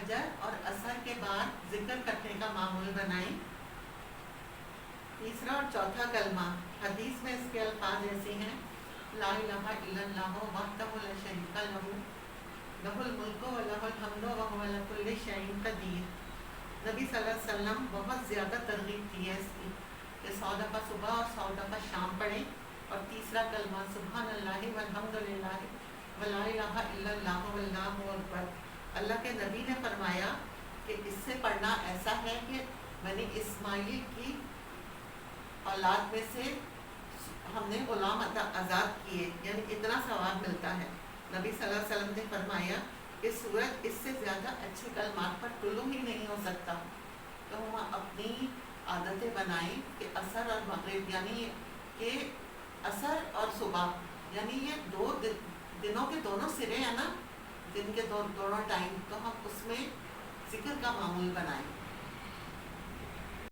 فجر اور عصر کے بعد ذکر کرنے کا معمول بنائیں۔ تیسرا اور چوتھا کلمہ، حدیث میں اس کے الفاظ ایسے ہیں: لا الہ الا اللہ وحدہ لا شریک لہ لہ الملک و لہ الحمد وہو علی کل شیء قدیر۔ نبی صلی اللہ علیہ وسلم بہت زیادہ ترغیب کی ہے اس کی کہ 100 دفعہ صبح اور 100 دفعہ شام پڑھیں، اور تیسرا کلمہ سبحان اللہ والحمد للہ ولا الہ الا اللہ واللہ اکبر۔ اللہ کے نبی نے فرمایا کہ اس سے پڑھنا ایسا ہے کہ بنی اسماعیل کی اولاد میں سے ہم نے غلام آزاد کیے، یعنی اتنا ثواب ملتا ہے۔ نبی صلی اللہ علیہ وسلم نے فرمایا کہ سورج اس سے زیادہ اچھے کلمات پر طلوع ہی نہیں ہو سکتا۔ تو ہم اپنی عادتیں بنائیں کہ عصر اور مغرب، یعنی کہ عصر اور صبح، یعنی یہ دو دنوں کے دونوں سرے ہیں نا، دن کے دونوں ٹائم، تو ہم اس میں ذکر کا معمول بنائیں۔